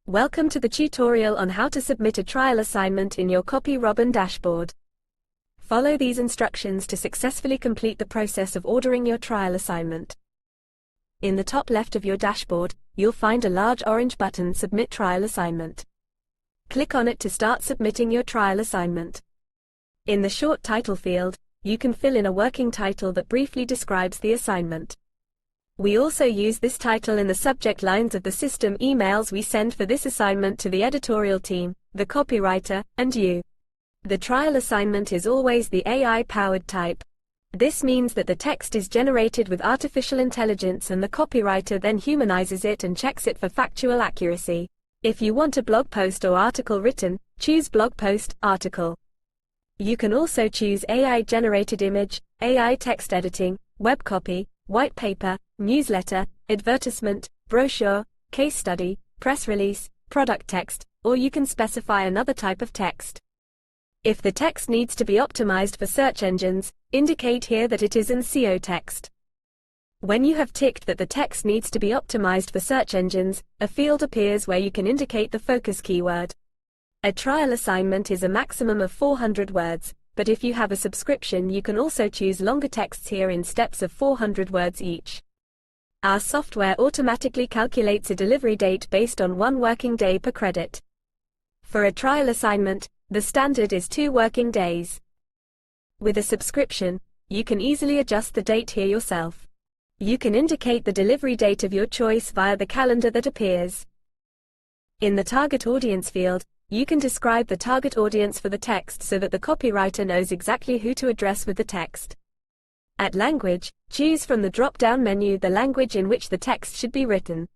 Welcome to the tutorial on how to submit a trial assignment in your CopyRobin dashboard. Follow these instructions to successfully complete the process of ordering your trial assignment. In the top left of your dashboard, you'll find a large orange button Submit Trial Assignment. Click on it to start submitting your trial assignment. In the short title field, you can fill in a working title that briefly describes the assignment. We also use this title in the subject lines of the system emails we send for this assignment to the editorial team, the copywriter, and you. The trial assignment is always the AI-powered type. This means that the text is generated with artificial intelligence and the copywriter then humanizes it and checks it for factual accuracy. If you want a blog post or article written, choose Blog Post, Article. You can also choose AI-generated image, AI text editing, web copy, white paper, newsletter, advertisement, brochure, case study, press release, product text, or you can specify another type of text. If the text needs to be optimized for search engines, indicate here that it is in SEO text. When you have ticked that the text needs to be optimized for search engines, a field appears where you can indicate the focus keyword. A trial assignment is a maximum of 400 words, but if you have a subscription you can also choose longer texts here in steps of 400 words each. Our software automatically calculates a delivery date based on 1 working day per credit. For a trial assignment, the standard is 2 working days. With a subscription, you can easily adjust the date here yourself. You can indicate the delivery date of your choice via the calendar that appears. In the target audience field, you can describe the target audience for the text so that the copywriter knows exactly who to address with the text. At language, choose from the drop-down menu the language in which the text should be written.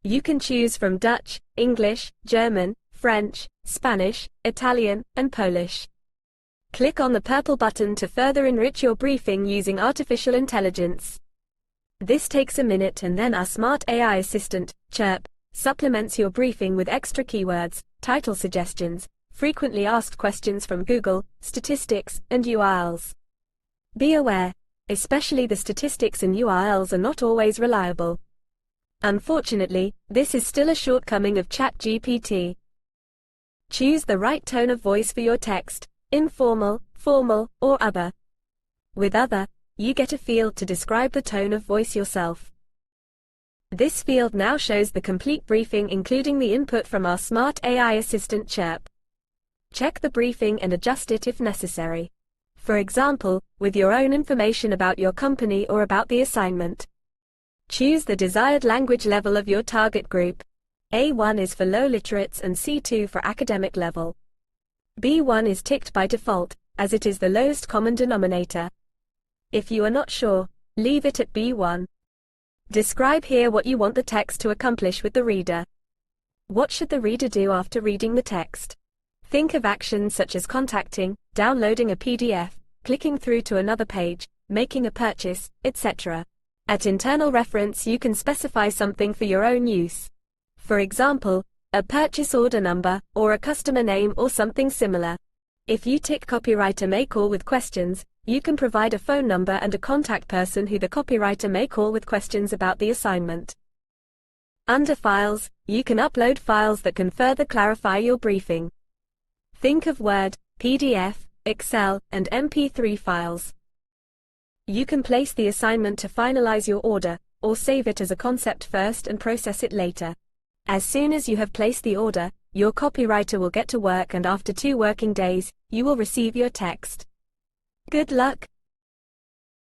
You can choose from Dutch, English, German, French, Spanish, Italian, and Polish. Click on the purple button to further enrich your briefing using artificial intelligence. This takes a minute and then our smart AI assistant, Chirp, supplements your briefing with extra keywords, title suggestions, frequently asked questions from Google, statistics, and URLs. Be aware, especially the statistics and URLs are not always reliable. Unfortunately, this is still a shortcoming of ChatGPT. Choose the right tone of voice for your text, informal, formal, or other. With other, you get a field to describe the tone of voice yourself. This field now shows the complete briefing including the input from our smart AI assistant Chirp. Check the briefing and adjust it if necessary. For example, with your own information about your company or about the assignment. Choose the desired language level of your target group. A1 is for low literates and C2 for academic level. B1 is ticked by default, as it is the lowest common denominator. If you are not sure, leave it at B1. Describe here what you want the text to accomplish with the reader. What should the reader do after reading the text? Think of actions such as contacting, downloading a PDF, clicking through to another page, making a purchase, etc. At internal reference you can specify something for your own use. For example, a purchase order number, or a customer name or something similar. If you tick Copywriter may call with questions, you can provide a phone number and a contact person who the copywriter may call with questions about the assignment. Under Files, you can upload files that can further clarify your briefing. Think of Word, PDF, Excel, and MP3 files. You can place the assignment to finalize your order, or save it as a concept first and process it later. As soon as you have placed the order, your copywriter will get to work and after 2 working days, you will receive your text. Good luck!